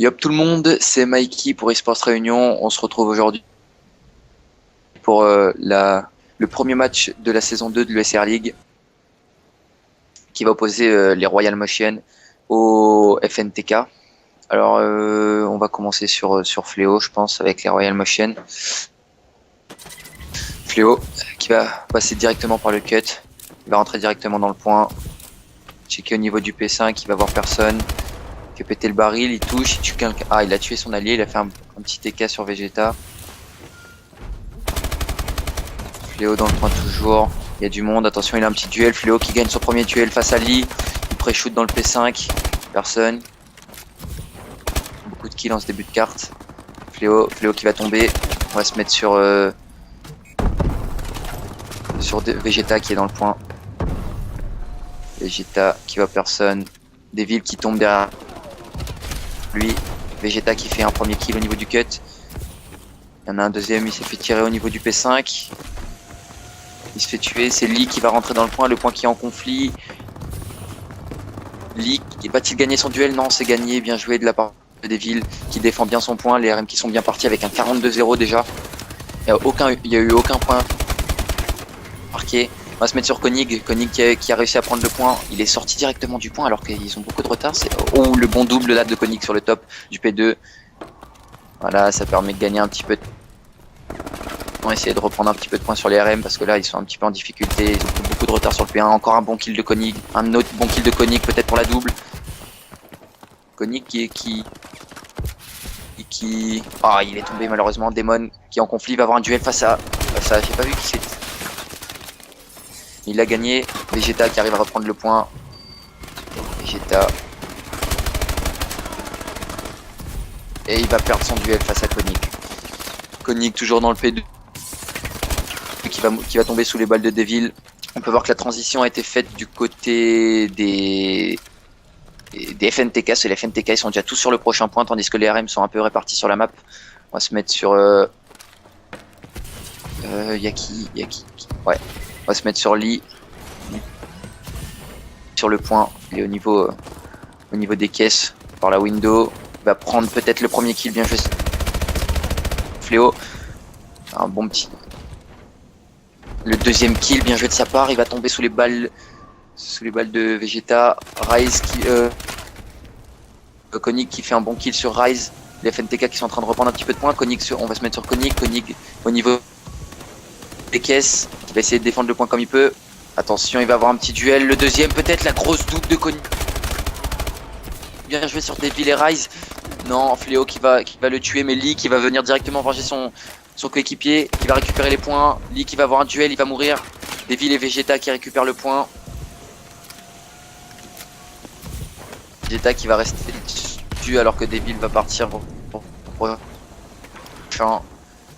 Yop tout le monde, c'est Mikey pour eSports Réunion. On se retrouve aujourd'hui pour le premier match de la saison 2 de l'ESR League qui va opposer les Royal Motion au FNTK. Alors on va commencer sur Fléau, je pense, avec les Royal Motion. Fléau qui va passer directement par le cut, il va rentrer directement dans le point, checker au niveau du P5, il va voir personne. Il fait péter le baril, il touche, il tue quelqu'un. Ah, il a tué son allié, il a fait un petit TK sur Vegeta. Fléau dans le point toujours. Il y a du monde, attention, il a un petit duel. Fléau qui gagne son premier duel face à Lee. Il pré-shoot dans le P5. Personne. Beaucoup de kills en ce début de carte. Fléau qui va tomber. On va se mettre sur Vegeta qui est dans le point. Vegeta qui voit personne. Devil qui tombe derrière lui. Vegeta qui fait un premier kill au niveau du cut. Il y en a un deuxième, il s'est fait tirer au niveau du P5. Il se fait tuer, c'est Lee qui va rentrer dans le point qui est en conflit. Lee, va-t-il gagner son duel? Non, c'est gagné, bien joué de la part de Devil qui défend bien son point. Les RM qui sont bien partis avec un 42-0 déjà. Il n'y a eu aucun point marqué. On va se mettre sur Konig qui a réussi à prendre le point. Il est sorti directement du point alors qu'ils ont beaucoup de retard. Oh, le bon double là de Konig sur le top du P2. Voilà, ça permet de gagner un petit peu. On va essayer de reprendre un petit peu de points sur les RM parce que là ils sont un petit peu en difficulté. Ils ont pris beaucoup de retard sur le P1. Encore un bon kill de Konig. Un autre bon kill de Konig peut-être pour la double. Konig qui... Ah, il est tombé malheureusement. Demon qui est en conflit va avoir un duel face à... J'ai pas vu qui c'est. Il a gagné. Vegeta qui arrive à reprendre le point. Vegeta. Et il va perdre son duel face à Konig. Konig toujours dans le P2. Qui va tomber sous les balles de Devil. On peut voir que la transition a été faite du côté des FNTK. C'est les FNTK, ils sont déjà tous sur le prochain point, tandis que les RM sont un peu répartis sur la map. On va se mettre sur... Yaki. Ouais. On va se mettre sur Lee. Sur le point. Il est au niveau des caisses. Par la window. Il va prendre peut-être le premier kill. Bien joué. Fléau. Un bon petit... Le deuxième kill, bien joué de sa part. Il va tomber sous les balles de Vegeta. Rise qui... Konig qui fait un bon kill sur Rise. Les FNTK qui sont en train de reprendre un petit peu de points. On va se mettre sur Konig. Konig au niveau des caisses. Il va essayer de défendre le point comme il peut. Attention, il va avoir un petit duel. Le deuxième, peut-être la grosse double de Konig. Bien joué sur Devil et Rise. Non, Fléau qui va le tuer. Mais Lee qui va venir directement venger son coéquipier, qui va récupérer les points. Lee qui va avoir un duel, il va mourir. Devil et Vegeta qui récupèrent le point. Vegeta qui va rester dessus alors que Devil va partir pour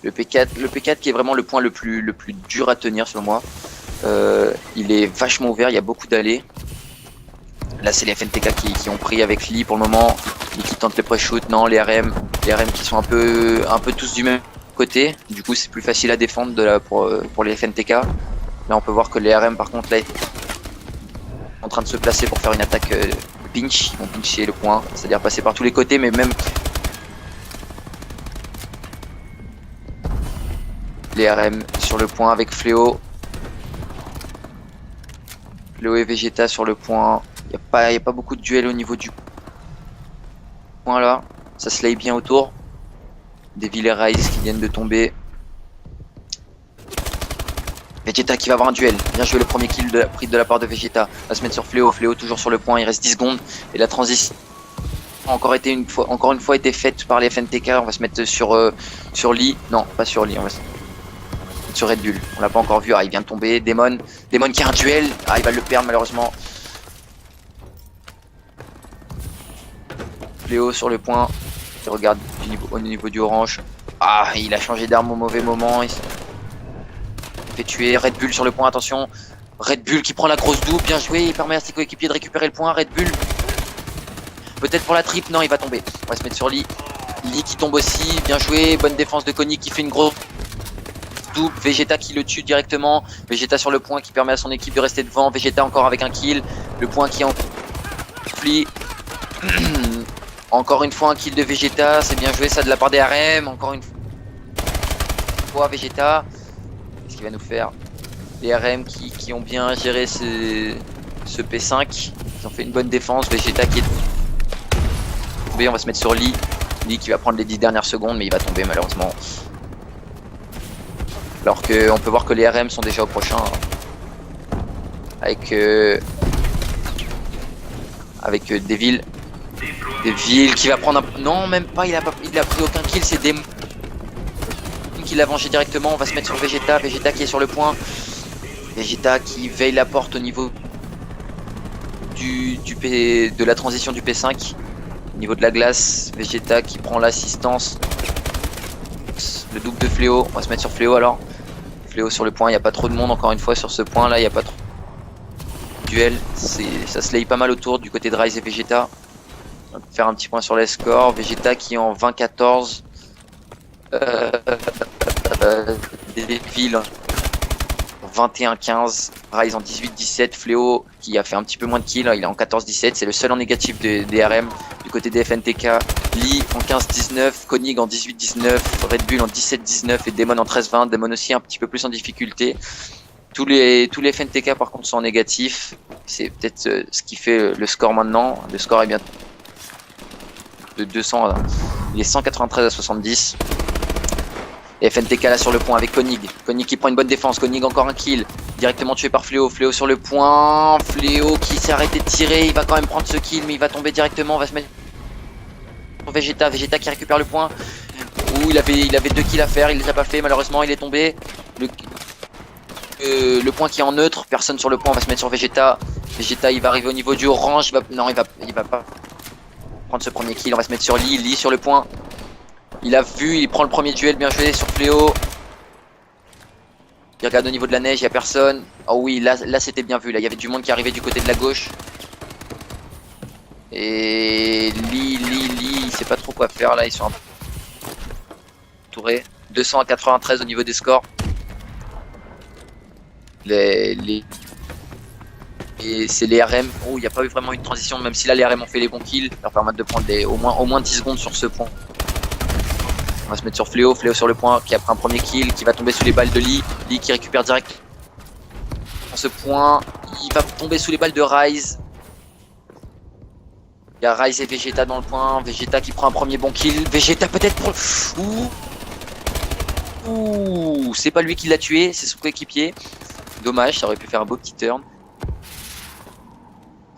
le P4 qui est vraiment le point le plus dur à tenir selon moi. Il est vachement ouvert, il y a beaucoup d'allées. Là c'est les FNTK qui ont pris avec Lee pour le moment. Lee qui tente le pré-shoot, non les RM qui sont un peu tous du même côté. Du coup c'est plus facile à défendre pour les FNTK. Là on peut voir que les RM par contre là en train de se placer pour faire une attaque pinch. Ils vont pincher le point, c'est-à-dire passer par tous les côtés, mais même les RM sur le point avec Fléau. Fléau et Vegeta sur le point. Il n'y a pas beaucoup de duels au niveau du point là. Ça se lay bien autour. Devil et Rise qui viennent de tomber. Vegeta qui va avoir un duel. Bien joué le premier kill pris de la part de Vegeta. On va se mettre sur Fléau. Fléau toujours sur le point. Il reste 10 secondes. Et la transition a encore une fois été faite par les FNTK. On va se mettre sur Lee. Non, pas sur Lee. On va se mettre sur Red Bull. On l'a pas encore vu. Ah, il vient de tomber. Demon qui a un duel. Ah, il va le perdre malheureusement. Fléau sur le point. Il regarde au niveau du orange. Ah, il a changé d'arme au mauvais moment. Il fait tuer. Red Bull sur le point, attention. Red Bull qui prend la grosse double, bien joué. Il permet à ses coéquipiers de récupérer le point. Red Bull. Peut-être pour la triple, non, il va tomber. On va se mettre sur Lee. Lee qui tombe aussi, bien joué. Bonne défense de Konig qui fait une grosse double. Vegeta qui le tue directement. Vegeta sur le point qui permet à son équipe de rester devant. Vegeta encore avec un kill. Le point qui est en conflit. Encore une fois un kill de Vegeta, c'est bien joué ça de la part des RM. Encore une fois Vegeta. Qu'est-ce qu'il va nous faire? Les RM qui ont bien géré ce P5. Ils ont fait une bonne défense. Vegeta qui est tombé, on va se mettre sur Lee. Lee qui va prendre les 10 dernières secondes, mais il va tomber malheureusement. Alors qu'on peut voir que les RM sont déjà au prochain. Avec Devil. Devil qui va prendre un... Non, même pas, il a pris aucun kill, c'est Demon qui l'a vengé directement. On va se mettre sur Vegeta. Vegeta qui est sur le point. Vegeta qui veille la porte au niveau de la transition du P5. Au niveau de la glace, Vegeta qui prend l'assistance. Le double de Fléau. On va se mettre sur Fléau alors. Fléau sur le point, il n'y a pas trop de monde encore une fois sur ce point là, il n'y a pas trop de duel. Ça se laye pas mal autour du côté de Rise et Vegeta. On va faire un petit point sur les scores. Vegeta qui est en 20-14. Devil 21-15, Rise en 18-17, Fléau qui a fait un petit peu moins de kills, il est en 14-17, c'est le seul en négatif des RM. Du côté des FNTK, Lee en 15-19, Koenig en 18-19, Red Bull en 17-19 et Demon en 13-20, Demon aussi un petit peu plus en difficulté. Tous les FNTK par contre sont en négatif, c'est peut-être ce qui fait le score maintenant. Le score est bien de 200, il est 193 à 70. Et FNTK là sur le point avec Koenig. Koenig qui prend une bonne défense. Koenig encore un kill. Directement tué par Fléau. Fléau sur le point. Fléau qui s'est arrêté de tirer. Il va quand même prendre ce kill, mais il va tomber directement. On va se mettre sur Vegeta. Vegeta qui récupère le point. Ouh, il avait 2 kills à faire. Il les a pas fait. Malheureusement, il est tombé. Le point qui est en neutre. Personne sur le point. On va se mettre sur Vegeta. Vegeta, il va arriver au niveau du orange. Non, il va pas prendre ce premier kill. On va se mettre sur Lee. Lee sur le point. Il a vu, il prend le premier duel, bien joué sur Fléau. Il regarde au niveau de la neige, il n'y a personne. Oh oui, là c'était bien vu, là il y avait du monde qui arrivait du côté de la gauche. Et Lee, il sait pas trop quoi faire là, ils sont entourés. 200 à 93 au niveau des scores. Et c'est les RM. Oh, il n'y a pas eu vraiment une transition, même si là les RM ont fait les bons kills. Leur permettre de prendre au moins 10 secondes sur ce point. On va se mettre sur Fléau, Fléau sur le point qui a pris un premier kill, qui va tomber sous les balles de Lee. Lee qui récupère direct ce point. Il va tomber sous les balles de Rise. Il y a Rise et Vegeta dans le point. Vegeta qui prend un premier bon kill. Vegeta peut-être pour... Ouh, c'est pas lui qui l'a tué, c'est son coéquipier. Dommage, ça aurait pu faire un beau petit turn.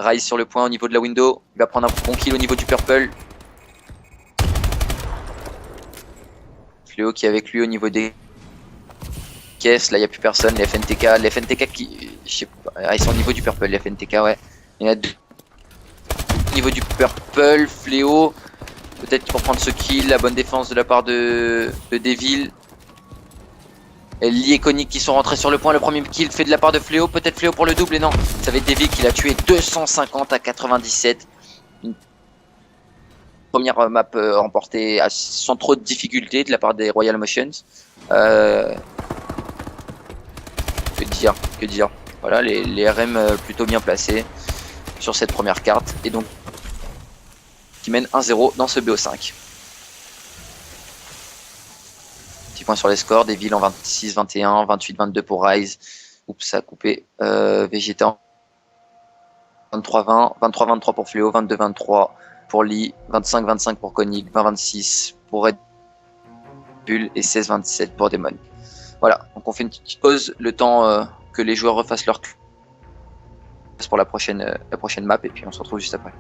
Rise sur le point au niveau de la window. Il va prendre un bon kill au niveau du purple. Fléau qui est avec lui au niveau des caisses. Là, il n'y a plus personne. Les FNTK qui... Je sais pas, ils sont au niveau du purple, les FNTK, ouais. Il y en a 2 au niveau du purple. Fléau. Peut-être pour prendre ce kill. La bonne défense de la part de Devil. Et Lee et Koenig qui sont rentrés sur le point. Le premier kill fait de la part de Fléau. Peut-être Fléau pour le double. Et non, ça va être Devil qui l'a tué 250 à 97. Une première map remportée sans trop de difficultés de la part des Royal Motions. Que dire. Voilà, les RM plutôt bien placés sur cette première carte. Et donc, qui mène 1-0 dans ce BO5. Petit point sur les scores. Devil en 26-21, 28-22 pour Rise. Oups, ça a coupé. Vegeta en 23-20, 23-23 pour Fléau, 22-23 pour Lee, 25-25 pour Koenig, 20-26 pour Red Bull et 16-27 pour Demon. Voilà, donc on fait une petite pause, le temps que les joueurs refassent leur classe pour la prochaine map et puis on se retrouve juste après.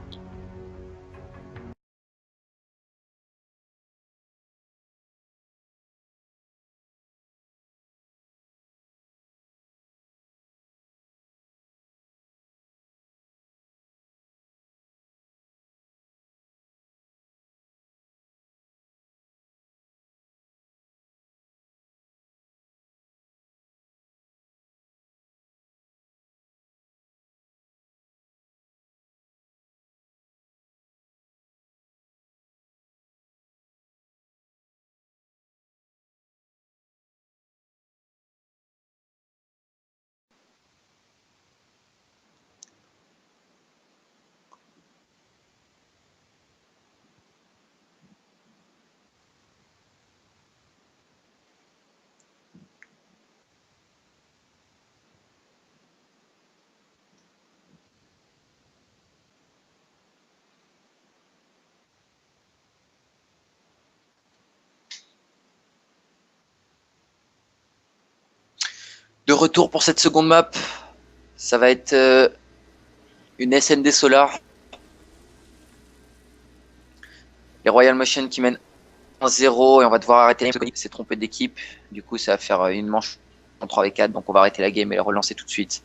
retour pour cette seconde map, ça va être une SND Solar. Les Royal Motion qui mènent 1-0 et on va devoir arrêter la game. C'est trompé d'équipe. Du coup, ça va faire une manche en 3v4. Donc on va arrêter la game et la relancer tout de suite.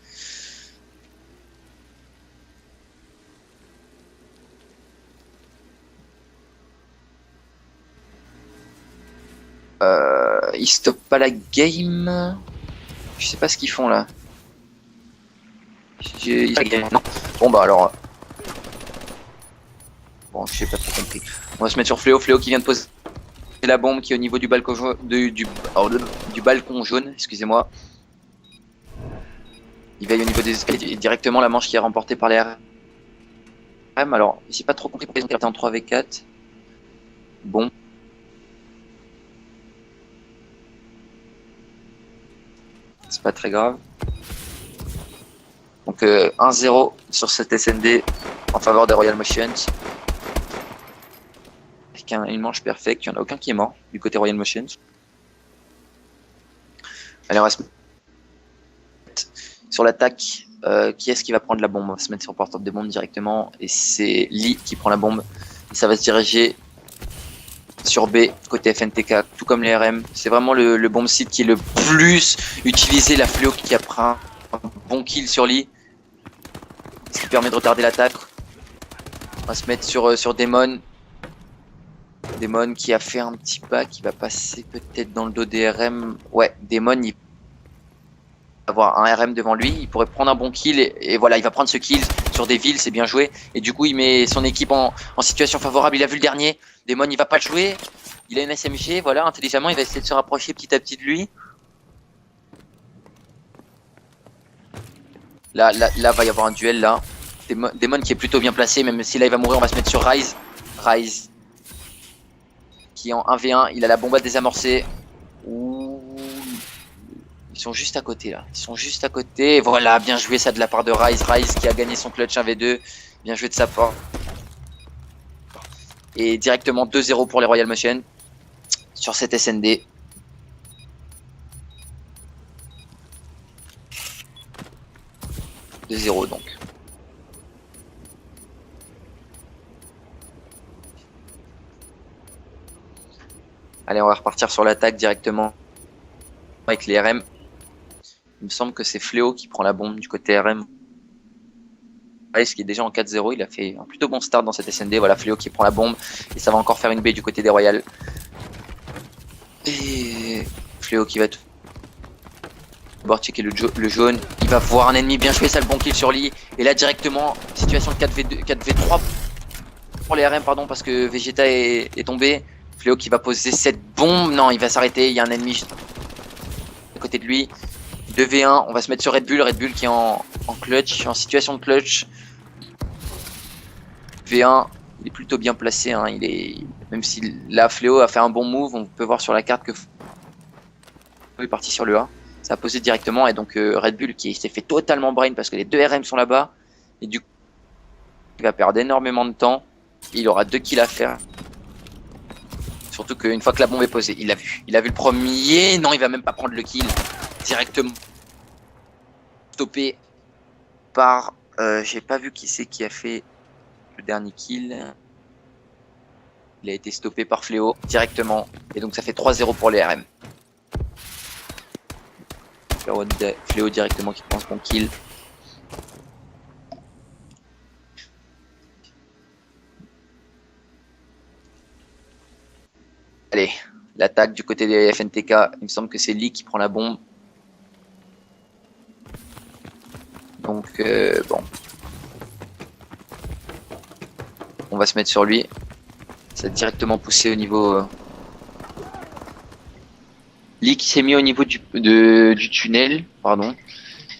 Ils stoppent pas la game. Je sais pas ce qu'ils font là. Non. Bon bah alors. Bon, je sais pas trop compris. On va se mettre sur Fléau. Fléau qui vient de poser la bombe qui est au niveau du balcon jaune. Du balcon jaune, excusez-moi. Il veille au niveau des escaliers. Et directement la manche qui est remportée par les RM. Alors, j'ai pas trop compris pourquoi ils ont été en 3v4. Bon. C'est pas très grave. Donc 1-0 sur cette SND en faveur des Royal Motions. Avec une manche perfecte, il n'y en a aucun qui est mort du côté Royal Motions. Allez, on va se mettre sur l'attaque. Qui est-ce qui va prendre la bombe? On va se mettre sur porteur de bombe directement. Et c'est Lee qui prend la bombe. Et ça va se diriger sur B, côté FNTK, tout comme les RM. C'est vraiment le bomb site qui est le plus utilisé. La Fléau qui a pris un bon kill sur Lee. Ce qui permet de retarder l'attaque. On va se mettre sur Demon. Demon qui a fait un petit pas, qui va passer peut-être dans le dos des RM. Ouais, Demon, il va avoir un RM devant lui. Il pourrait prendre un bon kill et voilà, il va prendre ce kill sur des villes, c'est bien joué. Et du coup, il met son équipe en situation favorable. Il a vu le dernier. Demon, il va pas le jouer. Il a une SMG, voilà, intelligemment, il va essayer de se rapprocher petit à petit de lui. Là, va y avoir un duel, là. Demon qui est plutôt bien placé, même si là, il va mourir, on va se mettre sur Ryze. Ryze. Qui est en 1v1, il a la bombe à désamorcer. Ouh. Ils sont juste à côté, là. Ils sont juste à côté. Et voilà, bien joué, ça, de la part de Ryze. Ryze qui a gagné son clutch 1v2. Bien joué de sa part. Et directement 2-0 pour les Royal Motion sur cette SND. De 0 donc. Allez, on va repartir sur l'attaque directement avec les RM. Il me semble que c'est Fléau qui prend la bombe du côté RM. Ryze qui est déjà en 4-0, il a fait un plutôt bon start dans cette SND. Voilà, Fléau qui prend la bombe et ça va encore faire une B du côté des Royal. Et Fléau qui va tout d'abord checker le jaune. Il va voir un ennemi, bien joué, ça, le bon kill sur Lee. Et là directement, situation de 4v2, 4v3 pour les RM, pardon, parce que Vegeta est tombé. Fléau qui va poser cette bombe. Non, il va s'arrêter, il y a un ennemi à côté de lui. 2v1, on va se mettre sur Red Bull. Red Bull qui est en clutch, en situation de clutch. V1, il est plutôt bien placé. Hein. Même si là, Fléau a fait un bon move, on peut voir sur la carte que Fléau est parti sur le A. Ça a posé directement et donc Red Bull qui s'est fait totalement brain parce que les deux RM sont là-bas. Et du coup, il va perdre énormément de temps. Il aura 2 kills à faire. Surtout qu'une fois que la bombe est posée, il l'a vu. Il a vu le premier. Non, il va même pas prendre le kill. Directement stoppé par... j'ai pas vu qui c'est qui a fait le dernier kill. Il a été stoppé par Fléau directement. Et donc ça fait 3-0 pour les RM. Fléau directement qui prend son kill. Allez, l'attaque du côté des FNTK. Il me semble que c'est Lee qui prend la bombe. Donc, bon. On va se mettre sur lui. Ça va directement pousser au niveau... Lee qui s'est mis au niveau du tunnel. Pardon.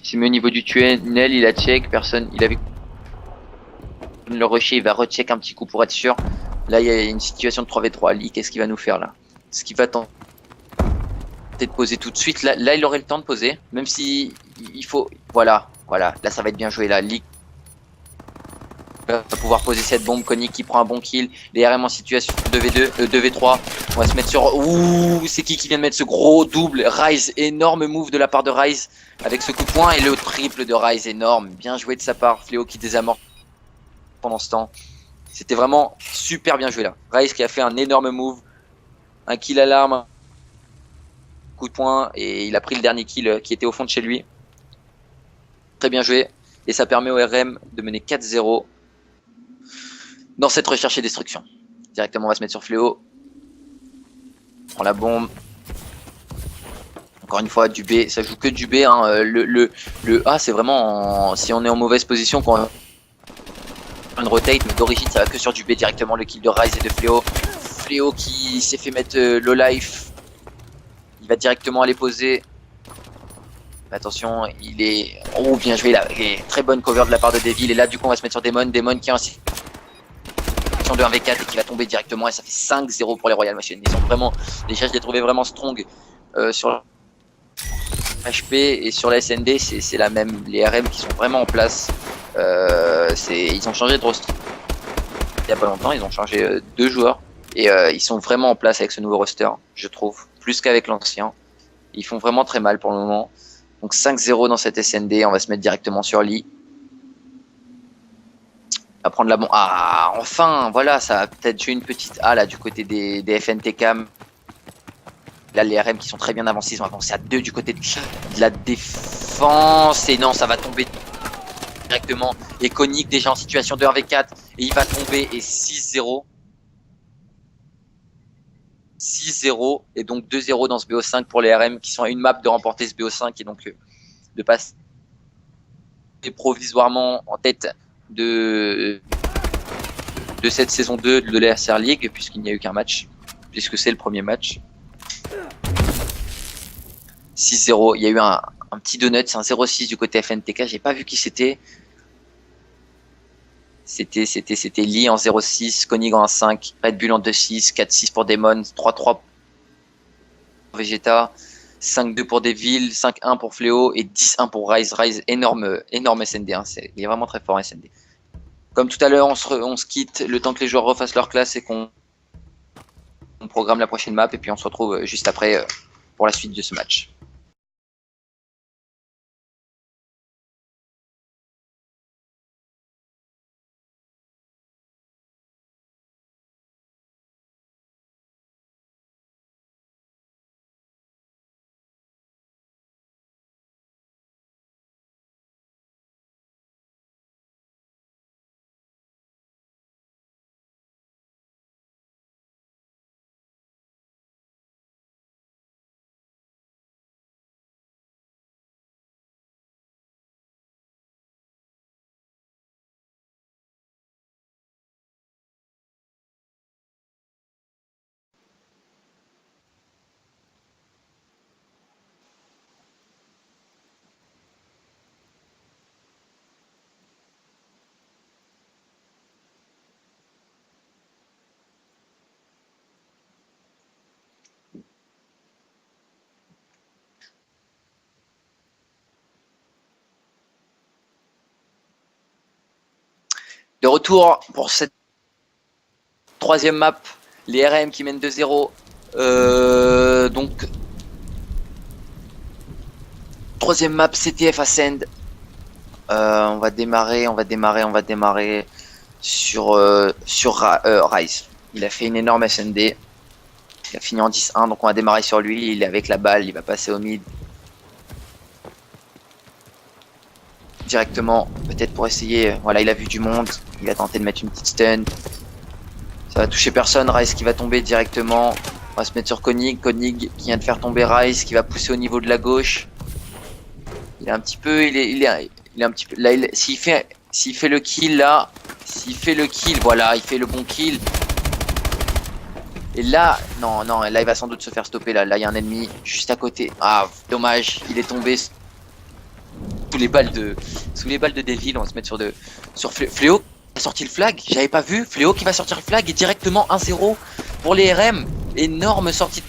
Il s'est mis au niveau du tunnel, il a check. Personne... Il avait... Le rusher, il va recheck un petit coup pour être sûr. Là, il y a une situation de 3v3. Lee, qu'est-ce qu'il va nous faire là? Est-ce qu'il va tenter de poser tout de suite? Là, il aurait le temps de poser. Même si il faut... Voilà. Là, ça va être bien joué. Là, Lee va pouvoir poser cette bombe. Koenig qui prend un bon kill. Les RM en situation 2v2, 2v3. On va se mettre sur... Ouh, c'est qui vient de mettre ce gros double? Ryze, énorme move de la part de Ryze avec ce coup de poing. Et le triple de Ryze, énorme. Bien joué de sa part. Fléau qui désamorce pendant ce temps. C'était vraiment super bien joué là. Ryze qui a fait un énorme move. Un kill à l'arme. Coup de poing. Et il a pris le dernier kill qui était au fond de chez lui. Très bien joué. Et ça permet au RM de mener 4-0 dans cette recherche et destruction. Directement, on va se mettre sur Fléau. On prend la bombe. Encore une fois, du B. Ça joue que du B. Hein. Le A, c'est vraiment si on est en mauvaise position qu'on une rotate. Mais d'origine, ça va que sur du B directement. Le kill de Ryze et de Fléau. Fléau qui s'est fait mettre low life. Il va directement aller poser. Attention, il est... Oh, bien joué là. Très bonne cover de la part de Devil. Et là, du coup, on va se mettre sur Demon. Demon qui est en situation de 1v4 et qui va tomber directement. Et ça fait 5-0 pour les Royal Machine. Ils ont vraiment... Déjà, je les trouvais vraiment strong sur HP et sur la SND. C'est la même. Les RM qui sont vraiment en place. Ils ont changé de roster. Il n'y a pas longtemps, ils ont changé 2 joueurs. Et ils sont vraiment en place avec ce nouveau roster, je trouve. Plus qu'avec l'ancien. Ils font vraiment très mal pour le moment. Donc 5-0 dans cette SND, on va se mettre directement sur Lee. On va prendre la bombe. Ah, enfin, voilà, ça a peut-être joué une petite A là du côté des FNT Cam. Là, les RM qui sont très bien avancés, ils ont avancé à 2 du côté de la défense. Et non, ça va tomber directement. Et Koenig déjà en situation de 1v4. Et il va tomber et 6-0. 6-0 et donc 2-0 dans ce BO5 pour les RM qui sont à une map de remporter ce BO5 et donc de passer provisoirement en tête de cette saison 2 de la SR League puisqu'il n'y a eu qu'un match, puisque c'est le premier match. 6-0, il y a eu un petit donut, c'est un 0-6 du côté FNTK, j'ai pas vu qui c'était. C'était Lee en 0-6, Koenig en 1-5, Red Bull en 2-6, 4-6 pour Demon, 3-3 pour Vegeta, 5-2 pour Devil, 5-1 pour Fléau et 10-1 pour Ryze. Ryze, énorme SND, hein. Il est vraiment très fort SND. Comme tout à l'heure, on se quitte le temps que les joueurs refassent leur classe et qu'on programme la prochaine map et puis on se retrouve juste après pour la suite de ce match. De retour pour cette troisième map, les RM qui mènent 2-0. Donc, troisième map, CTF Ascend. On va démarrer sur Ryze. Il a fait une énorme SND. Il a fini en 10-1, donc on va démarrer sur lui. Il est avec la balle, il va passer au mid. Directement, peut-être pour essayer. Voilà, il a vu du monde. Il a tenté de mettre une petite stun. Ça va toucher personne. Ryze qui va tomber directement. On va se mettre sur Koenig. Koenig qui vient de faire tomber Ryze, qui va pousser au niveau de la gauche. Il est un petit peu, il est un petit peu. Là, s'il fait le kill là, voilà, il fait le bon kill. Et là, non, là il va sans doute se faire stopper là. Là il y a un ennemi juste à côté. Ah, dommage, il est tombé sous les balles de Devil. On va se mettre sur Fléau qui a sorti le flag. J'avais pas vu Fléau qui va sortir le flag et directement 1-0 pour les RM. Énorme sortie de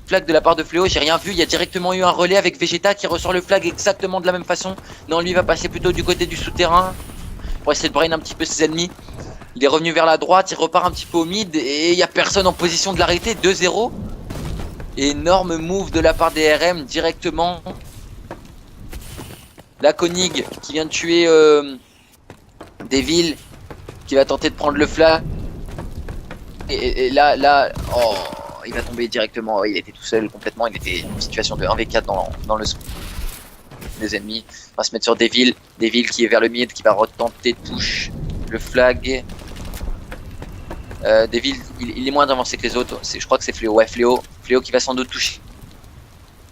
flag de la part de Fléau. J'ai rien vu. Il y a directement eu un relais avec Vegeta qui ressort le flag exactement de la même façon. Non, lui va passer plutôt du côté du souterrain. pour essayer de brain un petit peu ses ennemis. Il est revenu vers la droite, il repart un petit peu au mid et il n'y a personne en position de l'arrêter. 2-0. Énorme move de la part des RM directement. La Koenig qui vient de tuer Devil, qui va tenter de prendre le flag. Et là, oh, il va tomber directement. Il était tout seul complètement. Il était en situation de 1v4 dans le des ennemis. On va se mettre sur Devil. Devil qui est vers le mid, qui va retenter de push le flag. Devil, il est moins avancé que les autres. Je crois que c'est Fléau. Ouais, Fléau qui va sans doute toucher.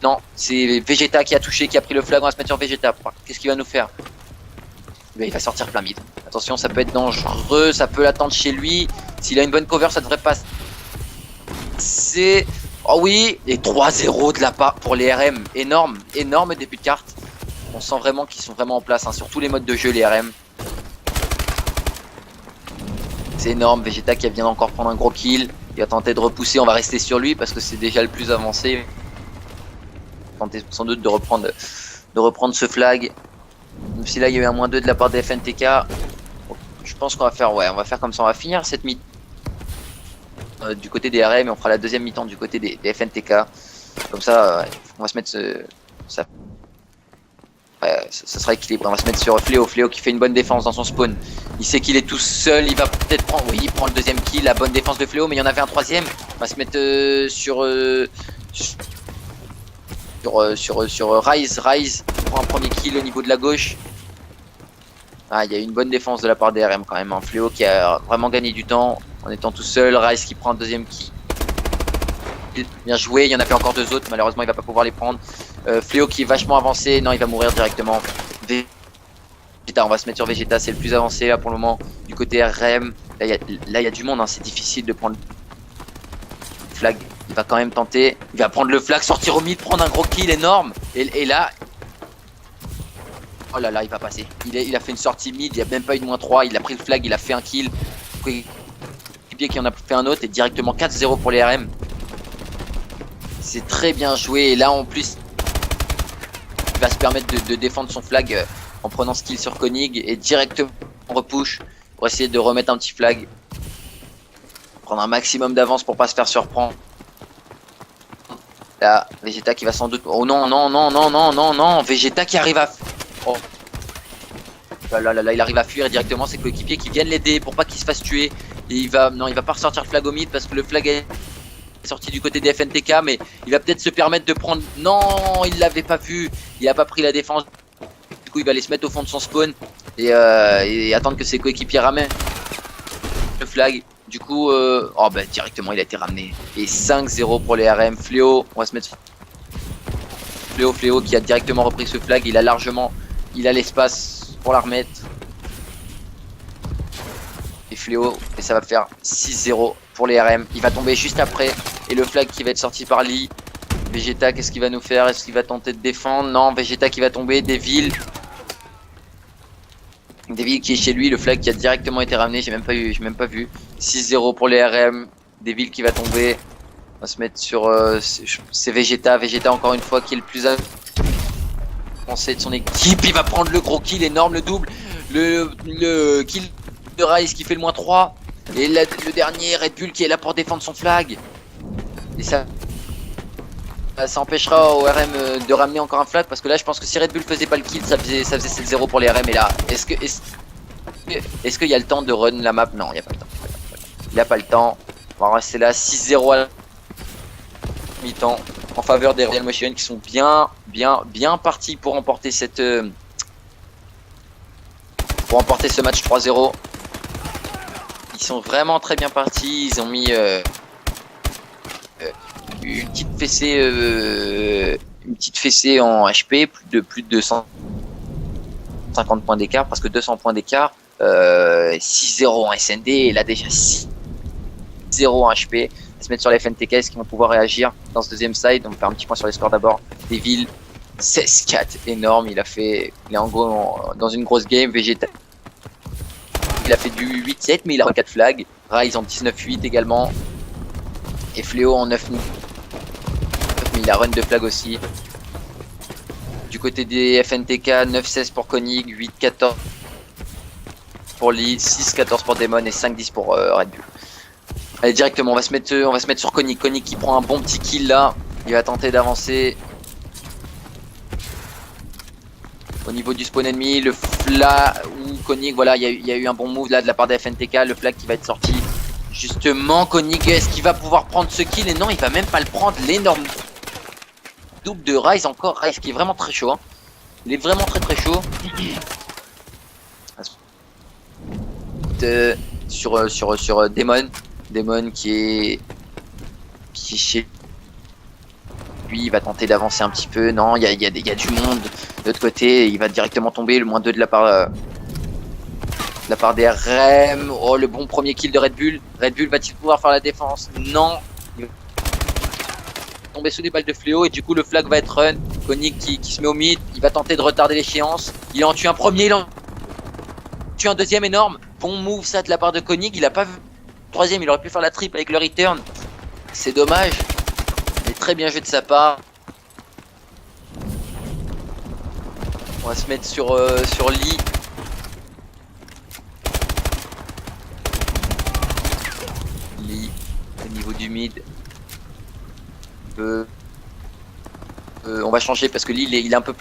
Non, c'est Vegeta qui a touché, qui a pris le flag. On va se mettre sur Vegeta. Qu'est-ce qu'il va nous faire? Il va sortir plein mid. Attention, ça peut être dangereux. Ça peut l'attendre chez lui. S'il a une bonne cover, ça devrait passer. Oh oui. Et 3-0 de la part pour les RM. Énorme début de carte. On sent vraiment qu'ils sont vraiment en place, hein, sur tous les modes de jeu, les RM. C'est énorme. Vegeta qui vient encore prendre un gros kill. Il va tenter de repousser. On va rester sur lui parce que c'est déjà le plus avancé. Tenter sans doute de reprendre ce flag. Même si là il y a eu un -2 de la part des FNTK. Je pense qu'on va faire, on va faire comme ça. On va finir cette mi-temps du côté des RM et on fera la deuxième mi-temps du côté des FNTK. Comme ça, on va se mettre ça sera équilibré. On va se mettre sur Fléau qui fait une bonne défense dans son spawn. Il sait qu'il est tout seul, il va peut-être prendre, oui, il prend le deuxième kill, la bonne défense de Fléau, mais il y en avait un troisième. On va se mettre sur Rise prend un premier kill au niveau de la gauche. Ah, il y a une bonne défense de la part des RM quand même, hein. Fléau qui a vraiment gagné du temps en étant tout seul. Rise qui prend un deuxième kill. Bien joué, il y en a fait encore 2 autres, malheureusement il va pas pouvoir les prendre. Fléau qui est vachement avancé, non il va mourir directement. Vegeta, on va se mettre sur Vegeta, c'est le plus avancé là pour le moment du côté RM. Là il y a du monde, hein. C'est difficile de prendre le flag. Il va quand même tenter, il va prendre le flag, sortir au mid, prendre un gros kill énorme. Et là, oh là là, il va passer. Il a fait une sortie mid, il n'y a même pas eu de -3, il a pris le flag, il a fait un kill. Qui en a fait un autre et directement 4-0 pour les RM. C'est très bien joué et là en plus il va se permettre de défendre son flag en prenant ce kill sur Koenig et directement repush pour essayer de remettre un petit flag. Prendre un maximum d'avance pour pas se faire surprendre. Là, Vegeta qui va sans doute... Oh non, Vegeta qui arrive à... Oh. Là, il arrive à fuir et directement ses coéquipiers qui viennent l'aider pour pas qu'il se fasse tuer. Et il va pas ressortir le flag au mid parce que le flag est sorti du côté des FNTK, mais il va peut-être se permettre de prendre... Non, il l'avait pas vu, il a pas pris la défense. Du coup il va aller se mettre au fond de son spawn et attendre que ses coéquipiers ramènent le flag. Du coup oh bah directement il a été ramené. Et 5-0 pour les RM. Fléau, on va se mettre Fléau qui a directement repris ce flag. Il a l'espace pour la remettre. Et Fléau, et ça va faire 6-0 pour les RM. Il va tomber juste après. Et le flag qui va être sorti par Lee. Vegeta, qu'est-ce qu'il va nous faire? Est-ce qu'il va tenter de défendre? Non, Vegeta qui va tomber. Devil qui est chez lui. Le flag qui a directement été ramené. J'ai même pas vu. 6-0 pour les RM. Devil qui va tomber. On va se mettre sur... c'est Vegeta. Vegeta encore une fois qui est le plus avancé de son équipe. Il va prendre le gros kill énorme, le double. Le kill de Rise qui fait le -3. Et le dernier, Red Bull qui est là pour défendre son flag. Et ça empêchera au RM de ramener encore un flag. Parce que là je pense que si Red Bull faisait pas le kill, ça faisait 7-0 pour les RM. Et là, est-ce qu'il y a le temps de run la map? Non, il n'y a pas le temps. Il n'a pas le temps. On va rester là, 6-0 à la mi-temps. En faveur des Real Motion qui sont bien partis pour remporter ce match 3-0. Ils sont vraiment très bien partis. Ils ont mis une petite fessée en HP, plus de 250 points d'écart, presque 200 points d'écart. 6-0 en SND et là déjà 6-0 en HP. On va se mettre sur les FNTK, est-ce qu'ils vont pouvoir réagir dans ce deuxième side? On va faire un petit point sur les scores d'abord. Devil 16-4, énorme. Il est en gros dans une grosse game. Vegeta, il a fait du 8-7 mais il a 4 flags. Rise en 19-8 également. Et Fléau en 9-9 mais il a run de flag aussi. Du côté des FNTK, 9-16 pour Koenig, 8-14 pour Lee, 6-14 pour Demon et 5-10 pour Red Bull. Allez, directement, on va se mettre sur Konig. Konig qui prend un bon petit kill là. Il va tenter d'avancer. Au niveau du spawn ennemi, le flag ou Konig, voilà, il y a eu un bon move là de la part des FNTK. Le flag qui va être sorti. Justement, Konig, est-ce qu'il va pouvoir prendre ce kill? Et non, il va même pas le prendre. L'énorme double de Rise encore. Rise qui est vraiment très chaud. Hein. Il est vraiment très chaud. Sur Demon. Demon qui est chez lui, il va tenter d'avancer un petit peu. Non, il y a du monde de l'autre côté. Il va directement tomber. Le -2 de la part des RM. Oh, le bon premier kill de Red Bull. Red Bull va-t-il pouvoir faire la défense? Non. Il va tomber sous les balles de fléau et du coup le flag va être run. Konig qui se met au mid. Il va tenter de retarder l'échéance. Il en tue un premier, il en tue un deuxième énorme. Bon move ça de la part de Konig. Il a pas vu le troisième. Il aurait pu faire la triple avec le return. C'est dommage. Mais très bien joué de sa part. On va se mettre sur Lee. Lee au niveau du mid. On va changer parce que Lee il est un peu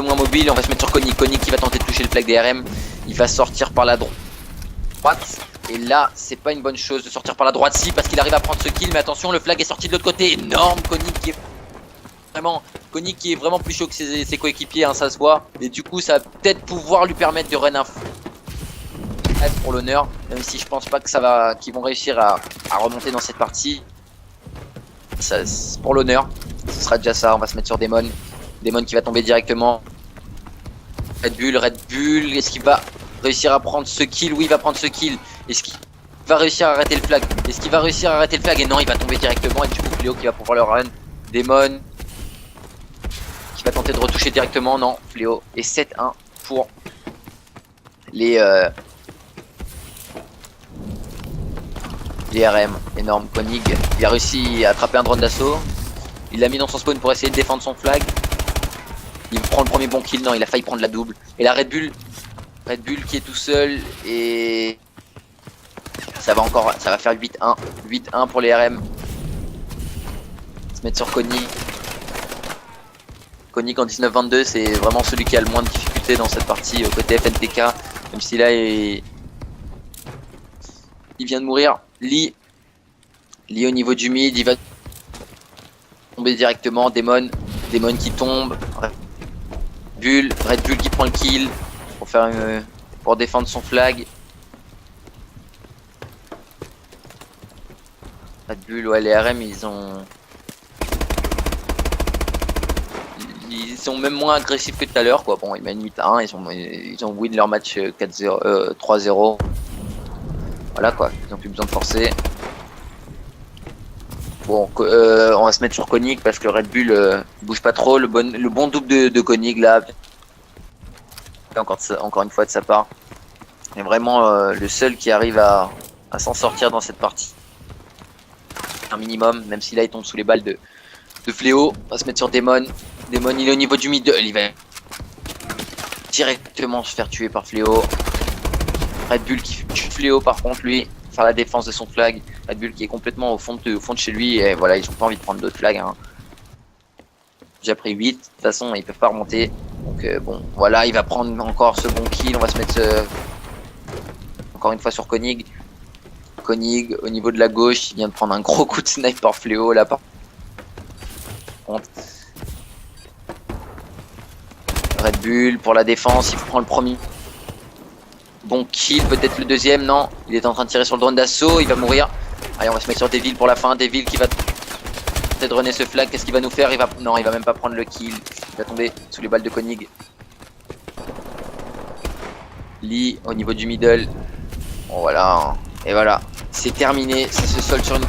moins mobile. On va se mettre sur Konig. Konig qui va tenter de toucher le flag des RM. Il va sortir par la droite. Et là, c'est pas une bonne chose de sortir par la droite si parce qu'il arrive à prendre ce kill. Mais attention, le flag est sorti de l'autre côté. Énorme. Konig qui est vraiment plus chaud que ses coéquipiers, hein, ça se voit. Et du coup, ça va peut-être pouvoir lui permettre de run un pour l'honneur. Même si je pense pas que qu'ils vont réussir à remonter dans cette partie. Ça, pour l'honneur, ce sera déjà ça. On va se mettre sur Demon. Demon qui va tomber directement. Red Bull, est-ce qu'il va réussir à prendre ce kill? Oui, il va prendre ce kill. Est-ce qu'il va réussir à arrêter le flag? Et non, il va tomber directement. Et du coup, Fléau qui va pouvoir le run. Demon qui va tenter de retoucher directement. Non, Fléau. Et 7-1 pour les RM. Énorme. Konig, il a réussi à attraper un drone d'assaut. Il l'a mis dans son spawn pour essayer de défendre son flag. Il prend le premier bon kill. Non, il a failli prendre la double. Et la Red Bull qui est tout seul. Et ça va faire 8-1. 8-1 pour les RM. Se mettre sur Konig. Konig en 19-22, c'est vraiment celui qui a le moins de difficultés dans cette partie côté FNTK. Même si là, il vient de mourir. Lee au niveau du mid, il va tomber directement. Demon qui tombe. Red Bull qui prend le kill pour défendre son flag. Red Bull, ouais, les RM, ils sont même moins agressifs que tout à l'heure, quoi. Bon, ils mènent 8-1, ils ont win leur match 4-0, 3-0. Voilà, quoi, ils n'ont plus besoin de forcer. Bon, on va se mettre sur Konig parce que Red Bull bouge pas trop. Le bon double de Konig là. Encore une fois de sa part. Mais vraiment le seul qui arrive à s'en sortir dans cette partie. Un minimum, même si là il tombe sous les balles de Fléau. On va se mettre sur Demon. Demon, il est au niveau du mid. Il va directement se faire tuer par Fléau. Red Bull qui tue Fléau par contre, lui, faire la défense de son flag. Red Bull qui est complètement au fond de chez lui. Et voilà, ils ont pas envie de prendre d'autres flags. Hein. J'ai pris 8. De toute façon, ils peuvent pas remonter. Donc bon, voilà, il va prendre encore ce bon kill. On va se mettre encore une fois sur Konig. Konig au niveau de la gauche, il vient de prendre un gros coup de snipe par Fléau là par contre. Red Bull pour la défense, il prend le premier bon kill, peut-être le deuxième, non. Il est en train de tirer sur le drone d'assaut, il va mourir. Allez, on va se mettre sur Devil pour la fin. Devil qui va peut-être runner ce flag, qu'est-ce qu'il va nous faire? Non, il va même pas prendre le kill. Il va tomber sous les balles de Konig. Lee au niveau du middle. Bon voilà, et voilà, c'est terminé, ça se solde sur une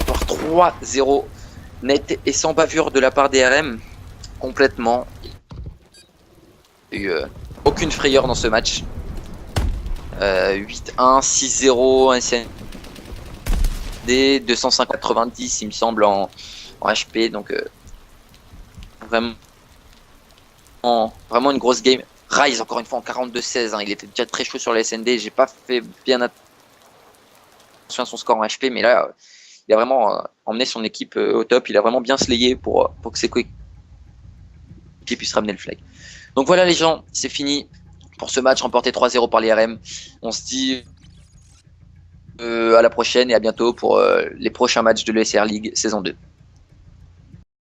3-0 net et sans bavure de la part des RM. Complètement. Il n'y a eu aucune frayeur dans ce match. 8-1, 6-0, NCD, 290 il me semble en HP, donc vraiment une grosse game. Rise, encore une fois, en 42-16. Hein. Il était déjà très chaud sur la SND. J'ai pas fait bien attention à son score en HP, mais là, il a vraiment emmené son équipe au top. Il a vraiment bien slayé pour que ses coéquipiers puissent ramener le flag. Donc voilà, les gens, c'est fini pour ce match remporté 3-0 par les RM. On se dit à la prochaine et à bientôt pour les prochains matchs de l'ESR League saison 2.